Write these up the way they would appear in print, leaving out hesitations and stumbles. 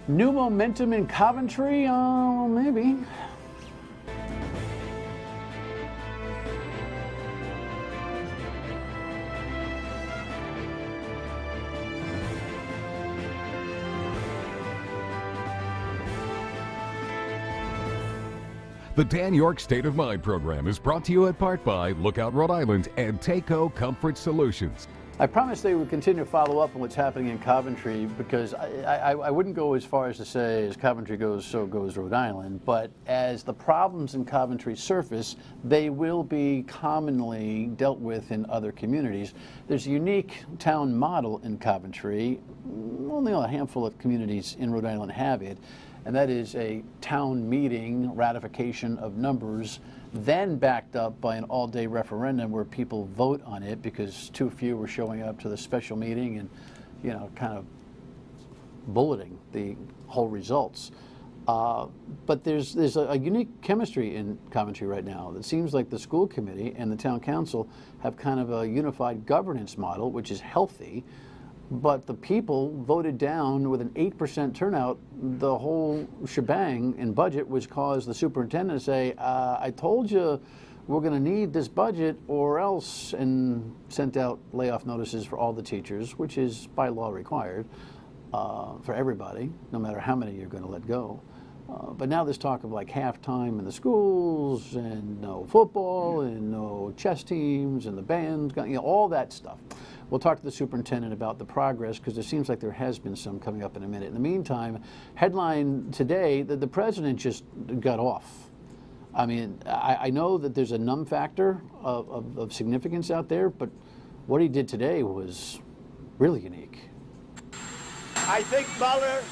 New momentum in Coventry? Maybe. The Dan York State of Mind program is brought to you in part by Lookout Rhode Island and Takeo Comfort Solutions. I promised they would continue to follow up on what's happening in Coventry, because I wouldn't go as far as to say as Coventry goes, so goes Rhode Island, but as the problems in Coventry surface, they will be commonly dealt with in other communities. There's a unique town model in Coventry. Only a handful of communities in Rhode Island have it, and that is a town meeting ratification of numbers, then backed up by an all-day referendum where people vote on it because too few were showing up to the special meeting and, you know, kind of bulleting the whole results. But there's a unique chemistry in Coventry right now. It seems like the school committee and the town council have kind of a unified governance model, which is healthy. But the people voted down with an 8% turnout the whole shebang in budget, which caused the superintendent to say, I told you we're going to need this budget or else, and sent out layoff notices for all the teachers, which is by law required for everybody, no matter how many you're going to let go. But now there's talk of like halftime in the schools and no football and no chess teams and the band, you know, all that stuff. We'll talk to the superintendent about the progress, because it seems like there has been some coming up in a minute. In the meantime, headline today that the president just got off. I mean, I know that there's a numb factor of significance out there, but what he did today was really unique. I think Mueller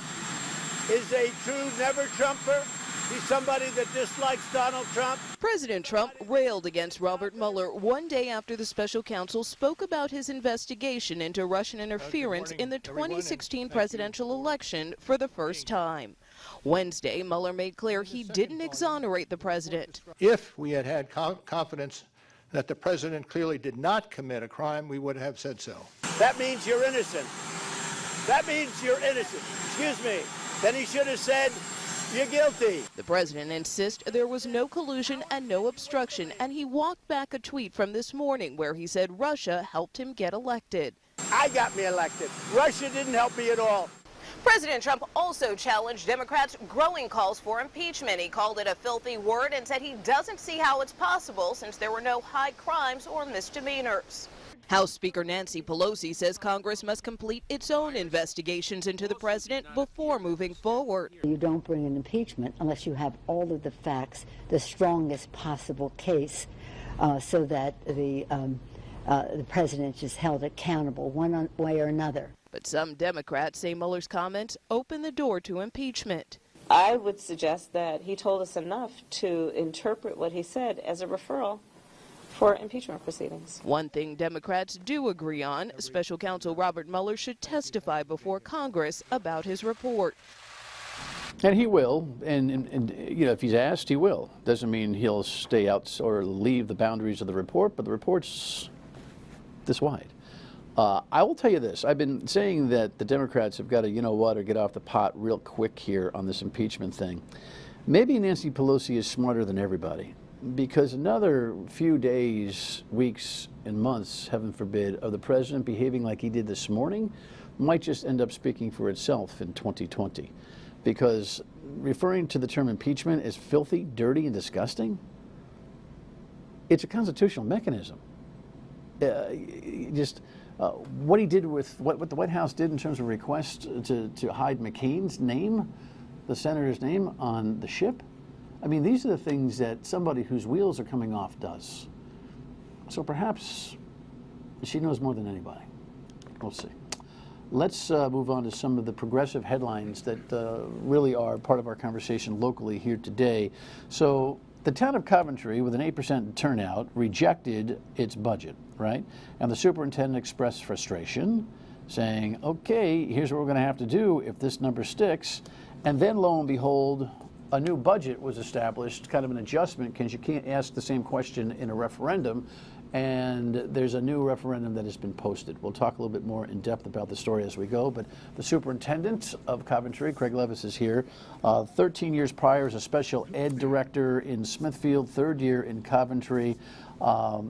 is a true never-Trumper. He's somebody that dislikes Donald Trump. President Trump railed against Robert Mueller one day after the special counsel spoke about his investigation into Russian interference in the 2016 presidential election for the first time. Wednesday, Mueller made clear he didn't exonerate the president. If we had had confidence that the president clearly did not commit a crime, we would have said so. That means you're innocent. That means you're innocent. Excuse me. Then he should have said, you're guilty. The president insists there was no collusion and no obstruction, and he walked back a tweet from this morning where he said Russia helped him get elected. I got me elected. Russia didn't help me at all. President Trump also challenged Democrats' growing calls for impeachment. He called it a filthy word and said he doesn't see how it's possible since there were no high crimes or misdemeanors. House Speaker Nancy Pelosi says Congress must complete its own investigations into the president before moving forward. You don't bring an impeachment unless you have all of the facts, the strongest possible case, so that the president is held accountable one way or another. But some Democrats say Mueller's comments open the door to impeachment. I would suggest that he told us enough to interpret what he said as a referral for impeachment proceedings. One thing Democrats do agree on, special counsel Robert Mueller should testify before Congress about his report. And he will, and you know, if he's asked, he will. Doesn't mean he'll stay out or leave the boundaries of the report, but the report's this wide. I will tell you this, I've been saying that the Democrats have got to, you know what, or get off the pot real quick here on this impeachment thing. Maybe Nancy Pelosi is smarter than everybody, because another few days, weeks, and months, heaven forbid, of the president behaving like he did this morning might just end up speaking for itself in 2020. Because referring to the term impeachment as filthy, dirty, and disgusting, it's a constitutional mechanism. What he did with what the White House did in terms of request to hide McCain's name, the senator's name, on the ship. I mean, these are the things that somebody whose wheels are coming off does. So perhaps she knows more than anybody. We'll see. Let's move on to some of the progressive headlines that really are part of our conversation locally here today. So the town of Coventry, with an 8% turnout, rejected its budget, right? And the superintendent expressed frustration, saying, okay, here's what we're going to have to do if this number sticks. And then, lo and behold, a new budget was established, kind of an adjustment, because you can't ask the same question in a referendum and there's a new referendum that has been posted. We'll talk a little bit more in depth about the story as we go, but the superintendent of Coventry, Craig Levis, is here. 13 years prior as a special ed director in Smithfield, third year in Coventry.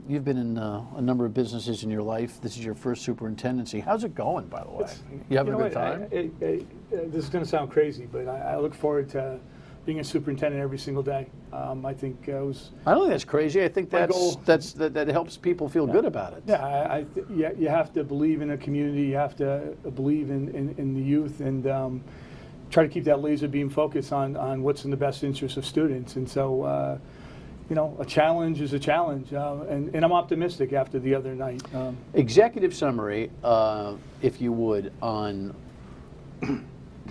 You've been in a number of businesses in your life. This is your first superintendency. How's it going, by the way? You having a good time? This is going to sound crazy, but I look forward to being a superintendent every single day. I think it was. I don't think that's crazy. I think that helps people feel good about it. Yeah, you have to believe in a community. You have to believe in the youth, and try to keep that laser beam focus on what's in the best interest of students. And so, you know, a challenge is a challenge, and I'm optimistic after the other night. Executive summary, if you would, on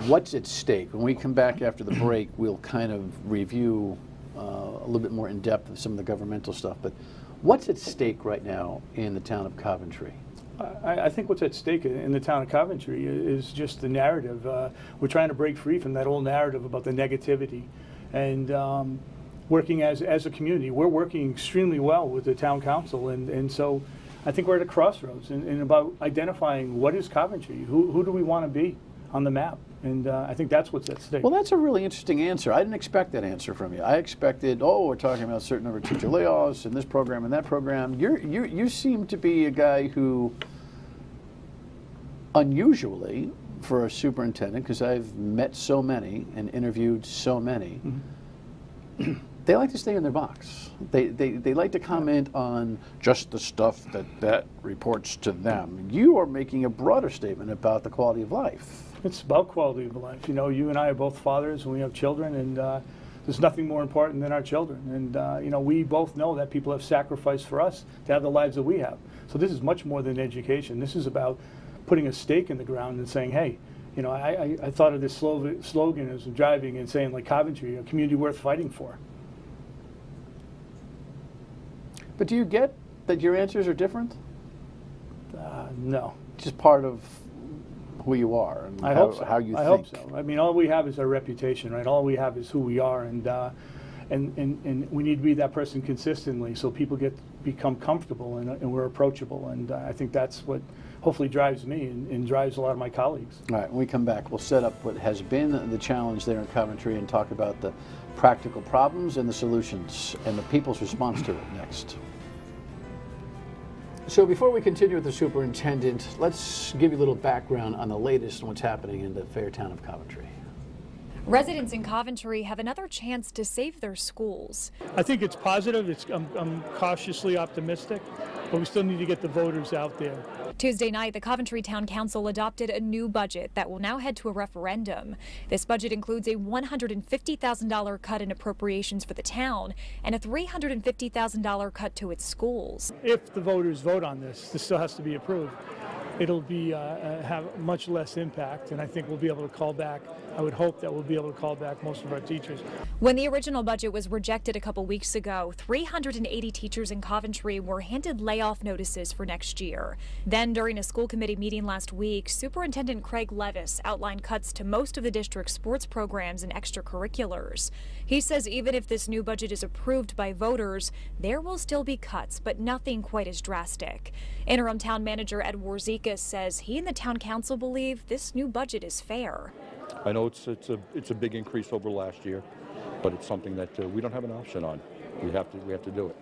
what's at stake. When we come back after the break, we'll kind of review a little bit more in depth of some of the governmental stuff. But what's at stake right now in the town of Coventry? I think what's at stake in the town of Coventry is just the narrative. We're trying to break free from that old narrative about the negativity, and working as a community. We're working extremely well with the town council, and so I think we're at a crossroads in about identifying what is Coventry, who do we want to be on the map. And I think that's what's at stake. Well, that's a really interesting answer. I didn't expect that answer from you. I expected, we're talking about a certain number of teacher layoffs and this program and that program. You seem to be a guy who, unusually for a superintendent, because I've met so many and interviewed so many, they like to stay in their box. They like to comment on just the stuff that reports to them. You are making a broader statement about the quality of life. It's about quality of life. You know, you and I are both fathers, and we have children, and there's nothing more important than our children. And you know, we both know that people have sacrificed for us to have the lives that we have. So this is much more than education. This is about putting a stake in the ground and saying, hey, you know, I thought of this slogan as driving and saying, like, Coventry, a community worth fighting for. But do you get that your answers are different? No. Just part of who you are and I hope so. How you think. I hope so. I mean, all we have is our reputation, right? All we have is who we are, and we need to be that person consistently, so people become comfortable and we're approachable. And I think that's what hopefully drives me and drives a lot of my colleagues. All right, when we come back, we'll set up what has been the challenge there in Coventry and talk about the practical problems and the solutions and the people's response to it next. So before we continue with the superintendent, let's give you a little background on the latest on what's happening in the fair town of Coventry. Residents in Coventry have another chance to save their schools. I think it's positive. I'm cautiously optimistic, but we still need to get the voters out there. Tuesday night, the Coventry Town Council adopted a new budget that will now head to a referendum. This budget includes a $150,000 cut in appropriations for the town and a $350,000 cut to its schools. If the voters vote on this still has to be approved. It'll be have much less impact, and I think we'll be able to call back. I would hope that we'll be able to call back most of our teachers. When the original budget was rejected a couple weeks ago, 380 teachers in Coventry were handed layoff notices for next year. Then, during a school committee meeting last week, Superintendent Craig Levis outlined cuts to most of the district's sports programs and extracurriculars. He says even if this new budget is approved by voters, there will still be cuts, but nothing quite as drastic. Interim Town Manager Ed Warzika says he and the Town Council believe this new budget is fair. I know it's a big increase over last year, but it's something that we don't have an option on. We have to do it.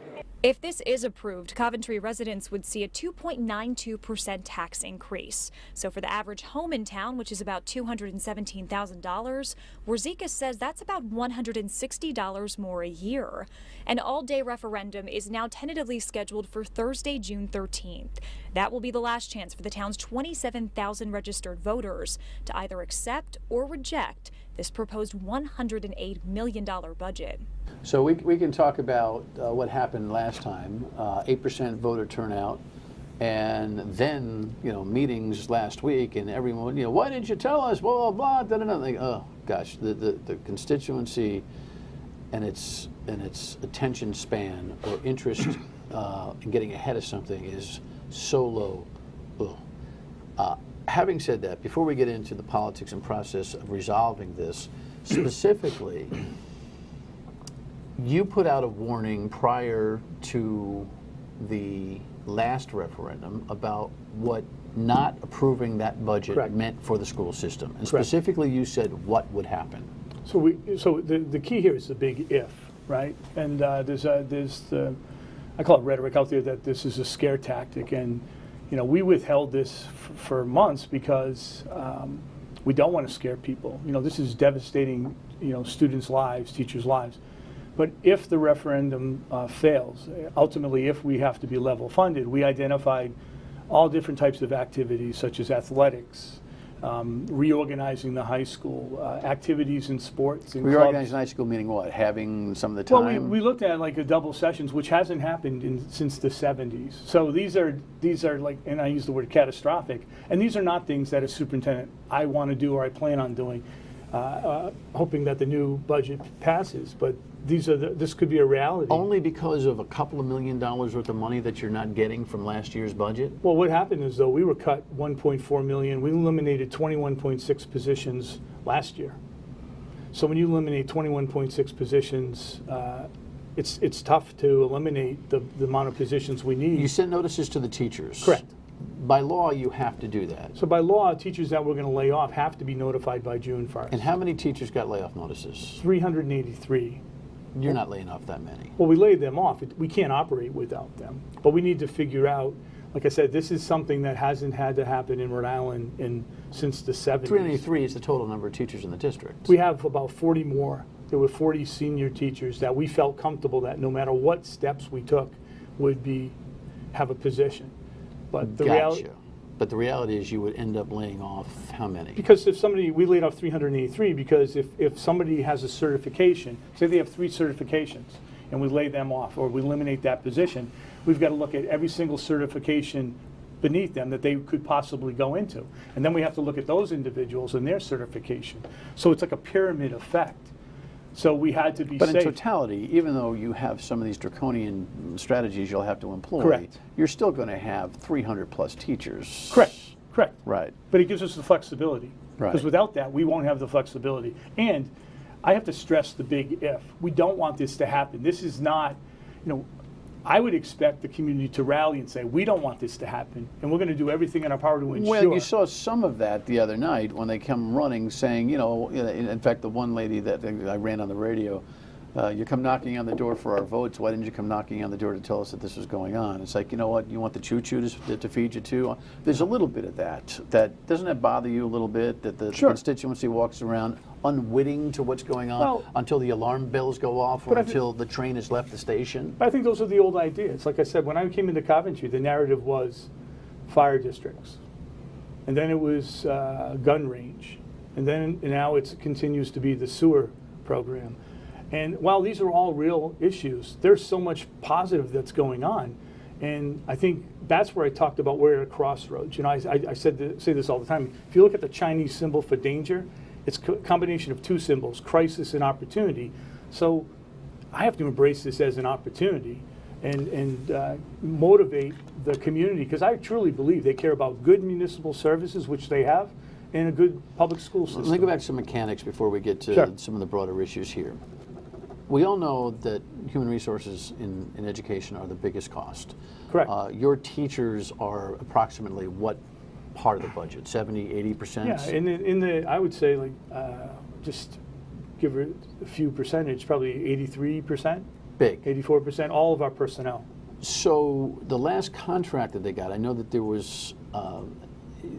If this is approved, Coventry residents would see a 2.92% tax increase. So for the average home in town, which is about $217,000, Warzika says that's about $160 more a year. An all-day referendum is now tentatively scheduled for Thursday, June 13th. That will be the last chance for the town's 27,000 registered voters to either accept or reject this proposed $108 million budget. So we can talk about what happened last time, 8% voter turnout, and then, you know, meetings last week, and everyone, you know, why didn't you tell us, blah, blah, blah, da, da, da. Like, oh, gosh, the constituency and its attention span or interest in getting ahead of something is so low. Having said that, before we get into the politics and process of resolving this, specifically, you put out a warning prior to the last referendum about what not approving that budget Correct. meant for the school system. And Correct. specifically, you said what would happen. So the key here is the big if, right? And there's the, I call it rhetoric out there that this is a scare tactic, and we withheld this for months because we don't want to scare people. This is devastating, students' lives, teachers' lives. But if the referendum fails, ultimately if we have to be level funded, we identified all different types of activities such as athletics, reorganizing the high school, activities in sports and Reorganizing clubs. high school meaning what? Having some of the time? Well, we looked at like a double sessions, which hasn't happened since the 70s. So these are like, and I use the word catastrophic, and these are not things that a superintendent I want to do or I plan on doing, hoping that the new budget passes. But this could be a reality. Only because of a couple of $1 million worth of money that you're not getting from last year's budget? Well, what happened is, though, we were cut $1.4 million. We eliminated 21.6 positions last year. So when you eliminate 21.6 positions, it's tough to eliminate the amount of positions we need. You sent notices to the teachers? Correct. By law, you have to do that. So by law, teachers that we're going to lay off have to be notified by June 1st. And how many teachers got layoff notices? 383. You're not laying off that many. Well, we laid them off. We can't operate without them. But we need to figure out, like I said, this is something that hasn't had to happen in Rhode Island since the 70s. 383 is the total number of teachers in the district. We have about 40 more. There were 40 senior teachers that we felt comfortable that no matter what steps we took would have a position. But the reality. But the reality is you would end up laying off how many? Because we laid off 383 because if somebody has a certification, say they have 3 certifications, and we lay them off or we eliminate that position, we've got to look at every single certification beneath them that they could possibly go into. And then we have to look at those individuals and their certification. So it's like a pyramid effect. So we had to be safe. But in totality, even though you have some of these draconian strategies you'll have to employ, Correct. You're still going to have 300 plus teachers. Correct. Right. But it gives us the flexibility. Right. Because without that, we won't have the flexibility. And I have to stress the big if. We don't want this to happen. This is not, I would expect the community to rally and say, we don't want this to happen, and we're going to do everything in our power to ensure. Well, you saw some of that the other night when they come running saying, in fact, the one lady that I ran on the radio, you come knocking on the door for our votes, why didn't you come knocking on the door to tell us that this was going on? It's like, you know what, you want the choo-choo to feed you too? There's a little bit of that. Doesn't that bother you a little bit, that the constituency walks around unwitting to what's going on until the alarm bells go off or until the train has left the station? I think those are the old ideas. Like I said, when I came into Coventry, the narrative was fire districts. And then it was gun range. And then now it continues to be the sewer program. And while these are all real issues, there's so much positive that's going on. And I think that's where I talked about we're at a crossroads. I say this all the time. If you look at the Chinese symbol for danger, it's a combination of 2 symbols, crisis and opportunity. So I have to embrace this as an opportunity and motivate the community, because I truly believe they care about good municipal services, which they have, and a good public school system. Let me go back to some mechanics before we get to some of the broader issues here. We all know that human resources in education are the biggest cost. Correct. Your teachers are approximately what part of the budget? 70, 80%? Yeah, I would say just give it a few percentage, probably 83%. Big. 84%, all of our personnel. So the last contract that they got, I know that there was,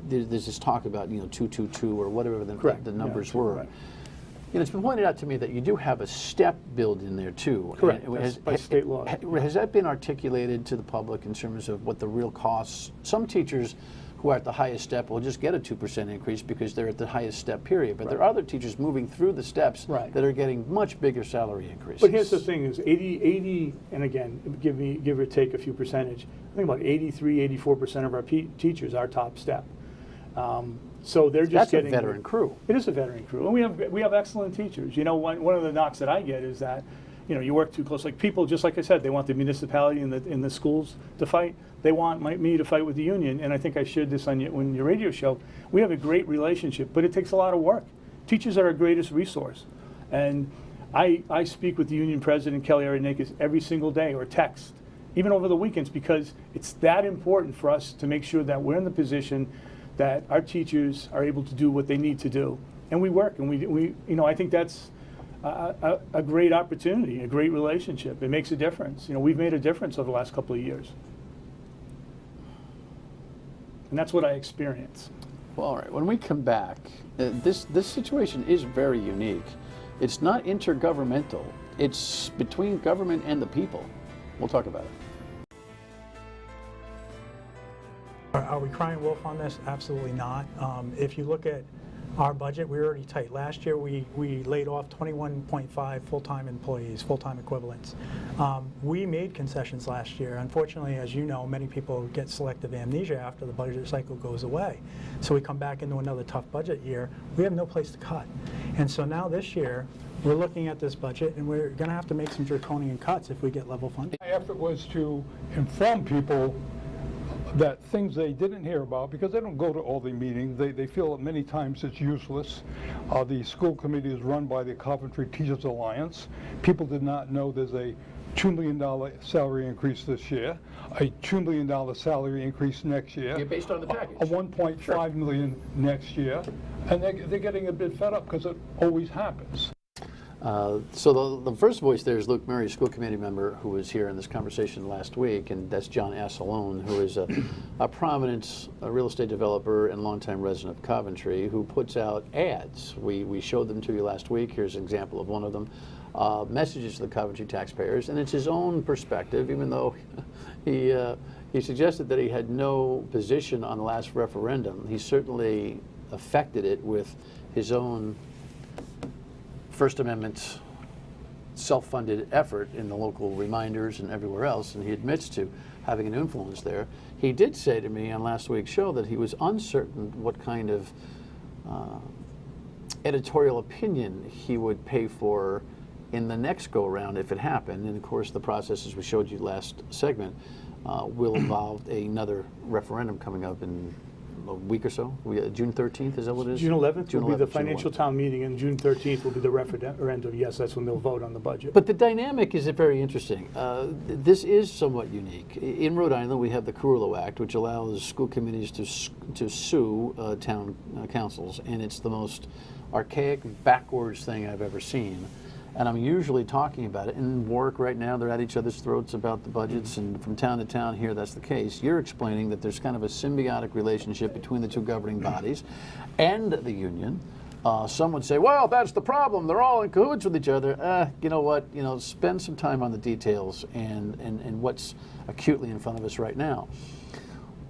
there's this talk about 222 or whatever the numbers were. Right. It's been pointed out to me that you do have a step build in there too. Correct. That's by state law. Has that been articulated to the public in terms of what the real costs? Some teachers who are at the highest step will just get a 2% increase because they're at the highest step period. But there are other teachers moving through the steps that are getting much bigger salary increases. But here's the thing: is 80, and again, give or take a few percentage. I think about 83, 84% of our teachers are top step. So they're just getting. That's a veteran crew. It is a veteran crew, and we have excellent teachers. One of the knocks that I get is that, you work too close. Like people, just like I said, they want the municipality and the schools to fight. They want me to fight with the union, and I think I shared this on your radio show. We have a great relationship, but it takes a lot of work. Teachers are our greatest resource, and I speak with the union president, Kelly Arenakis, every single day or text, even over the weekends, because it's that important for us to make sure that we're in the position that our teachers are able to do what they need to do. And we work, and we I think that's a great opportunity, a great relationship. It makes a difference. We've made a difference over the last couple of years. And that's what I experience. Well, all right, when we come back, this situation is very unique. It's not intergovernmental. It's between government and the people. We'll talk about it. Are we crying wolf on this? Absolutely not. If you look at our budget, we're already tight. Last year, we laid off 21.5 full-time employees, full-time equivalents. We made concessions last year. Unfortunately, as you know, many people get selective amnesia after the budget cycle goes away. So we come back into another tough budget year. We have no place to cut. And so now this year, we're looking at this budget, and we're going to have to make some draconian cuts if we get level funding. My effort was to inform people that things they didn't hear about, because they don't go to all the meetings, they feel that many times it's useless. The school committee is run by the Coventry Teachers Alliance. People did not know there's a $2 million salary increase this year, a $2 million salary increase next year. You're based on the package. A $1.5 million next year, and they're getting a bit fed up because it always happens. So the first voice there is Luke Murray, school committee member, who was here in this conversation last week, and that's John Assalone, who is a prominent real estate developer and longtime resident of Coventry, who puts out ads. We showed them to you last week. Here's an example of one of them. Messages to the Coventry taxpayers, and it's his own perspective, even though he suggested that he had no position on the last referendum. He certainly affected it with his own First Amendment self-funded effort in the local reminders and everywhere else, and he admits to having an influence there. He did say to me on last week's show that he was uncertain what kind of editorial opinion he would pay for in the next go-around if it happened. And of course the process, as we showed you last segment, will involve another referendum coming up in a week or so. June 13th, is that what it is? June 11th June will be 11th, the June financial 11th. town meeting, and June 13th will be the referendum. Yes, that's when they'll vote on the budget. But the dynamic is very interesting. This is somewhat unique. In Rhode Island, we have the Carullo Act, which allows school committees to sue town councils, and it's the most archaic, backwards thing I've ever seen. And I'm usually talking about it. In Warwick right now, they're at each other's throats about the budgets, and from town to town here, that's the case. You're explaining that there's kind of a symbiotic relationship between the two governing bodies and the union. Some would say, well, that's the problem. They're all in cahoots with each other. You know what? Spend some time on the details and what's acutely in front of us right now.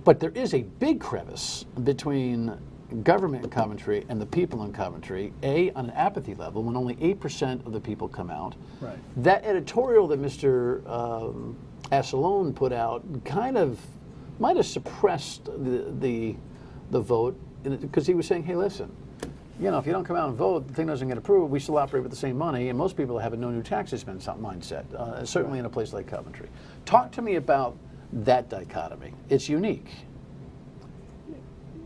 But there is a big crevice between government in Coventry and the people in Coventry, on an apathy level, when only 8% of the people come out. Right. That editorial that Mr. Assalone put out kind of might have suppressed the vote, because he was saying, hey, listen, if you don't come out and vote, the thing doesn't get approved, we still operate with the same money, and most people have a no new tax expense mindset, certainly in a place like Coventry. Talk to me about that dichotomy. It's unique.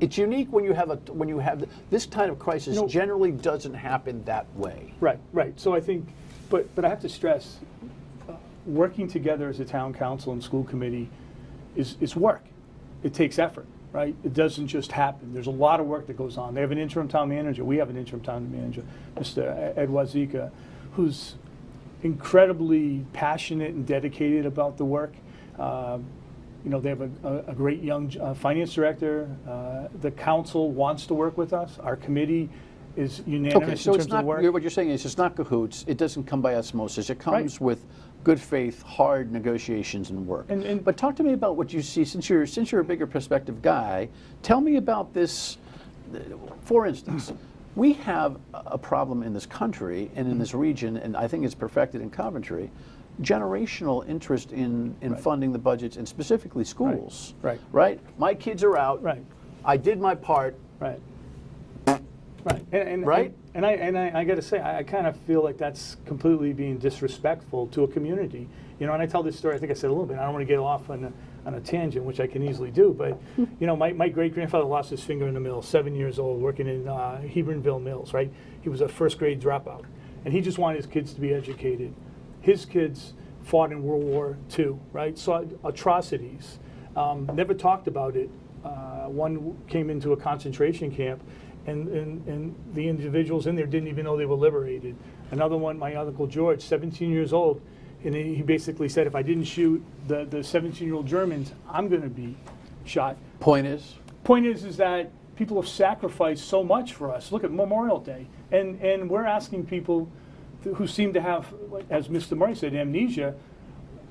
It's unique when you have this kind of crisis. Generally doesn't happen that way. Right. So I think, but I have to stress, working together as a town council and school committee is work. It takes effort, right? It doesn't just happen. There's a lot of work that goes on. They have an interim town manager. We have an interim town manager, Mr. Ed Wazika, who's incredibly passionate and dedicated about the work. They have a great young finance director. The council wants to work with us. Our committee is unanimous in terms of work. What you're saying is it's not cahoots. It doesn't come by osmosis. It comes with good faith, hard negotiations and work. But talk to me about what you see, since you're a bigger perspective guy. Tell me about this. For instance, we have a problem in this country and in this region, and I think it's perfected in Coventry. Generational interest in funding the budgets, and specifically schools. Right. My kids are out. Right. I did my part. Right. And I got to say, I kind of feel like that's completely being disrespectful to a community. And I tell this story. I think I said a little bit. I don't want to get off on a tangent, which I can easily do. But my great grandfather lost his finger in the mill, 7 years old, working in Hebronville Mills. Right. He was a first grade dropout, and he just wanted his kids to be educated. His kids fought in World War II, right? Saw atrocities. Never talked about it. One came into a concentration camp, and the individuals in there didn't even know they were liberated. Another one, my Uncle George, 17 years old, and he basically said, if I didn't shoot the 17-year-old Germans, I'm going to be shot. Point is that people have sacrificed so much for us. Look at Memorial Day, and we're asking people who seem to have, as Mr. Murray said, amnesia.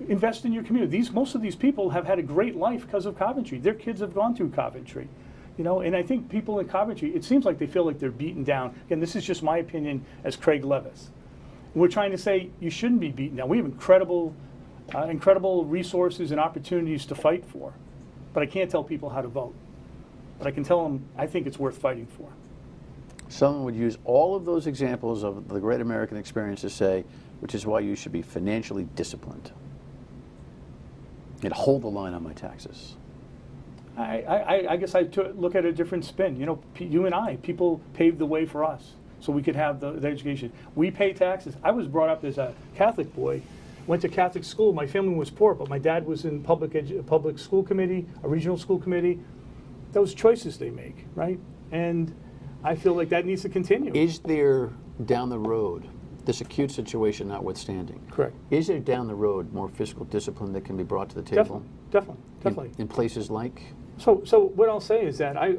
Invest in your community. Most of these people have had a great life because of Coventry. Their kids have gone through Coventry, you know. And I think people in Coventry, it seems like they feel like they're beaten down. Again, this is just my opinion as Craig Levis. We're trying to say you shouldn't be beaten down. We have incredible resources and opportunities to fight for, but I can't tell people how to vote. But I can tell them I think it's worth fighting for. Someone would use all of those examples of the great American experience to say, which is why you should be financially disciplined. And hold the line on my taxes. I guess I look at a different spin. You know, you and I, people paved the way for us so we could have the education. We pay taxes. I was brought up as a Catholic boy, went to Catholic school. My family was poor, but my dad was in public school committee, a regional school committee. Those choices they make, right? And I feel like that needs to continue. Is there, down the road, this acute situation notwithstanding, correct, is there down the road more fiscal discipline that can be brought to the table? Definitely. In places like? So what I'll say is that I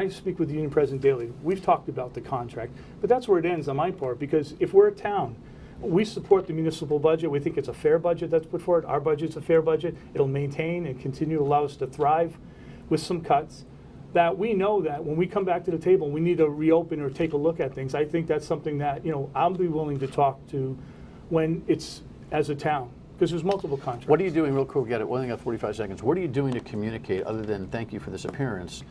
speak with the union president daily. We've talked about the contract, but that's where it ends on my part, because if we're a town, we support the municipal budget. We think it's a fair budget that's put forward. Our budget's a fair budget. It'll maintain and continue to allow us to thrive with some cuts. That we know that when we come back to the table and we need to reopen or take a look at things, I think that's something that, you know, I'll be willing to talk to when it's as a town, because there's multiple contracts. What are you doing, real quick, we only got 45 seconds, what are you doing to communicate, other than thank you for this appearance,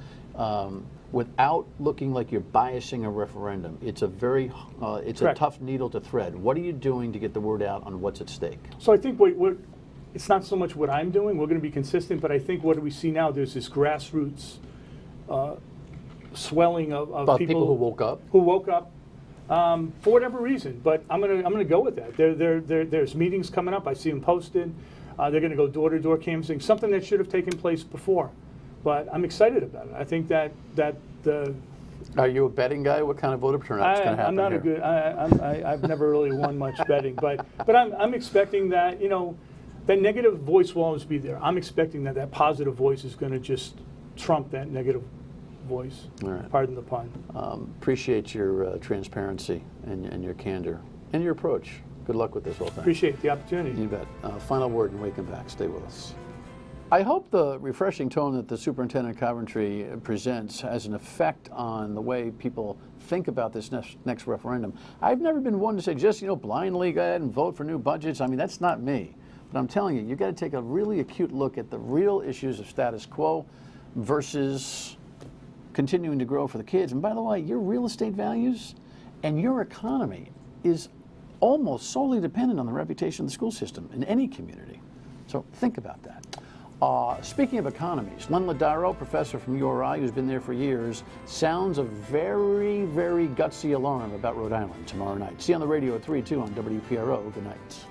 without looking like you're biasing a referendum? It's a very, it's Correct. a tough needle to thread. What are you doing to get the word out on what's at stake? So I think it's not so much what I'm doing, we're going to be consistent, but I think what we see now, there's this grassroots swelling of people who woke up. For whatever reason. But I'm gonna go with that. There's meetings coming up. I see them posted. They're going to go door to door canvassing, something that should have taken place before. But I'm excited about it. I think that the. Are you a betting guy? What kind of voter turnout is going to happen? I'm not here? I've never really won much betting, but I'm expecting that, you know, that negative voice will always be there. I'm expecting that positive voice is going to just trump that negative voice. All right. Pardon the pun. Appreciate your transparency and your candor and your approach. Good luck with this whole thing. Appreciate the opportunity. You bet. Final word and we come back. Stay with us. I hope the refreshing tone that the Superintendent of Coventry presents has an effect on the way people think about this next referendum. I've never been one to say just, you know, blindly go ahead and vote for new budgets. I mean, that's not me. But I'm telling you, you've got to take a really acute look at the real issues of status quo versus continuing to grow for the kids. And by the way, your real estate values and your economy is almost solely dependent on the reputation of the school system in any community. So think about that. Speaking of economies, Len Ladaro, professor from URI, who's been there for years, sounds a very, very gutsy alarm about Rhode Island tomorrow night. See you on the radio at 3 2 on WPRO. Good night.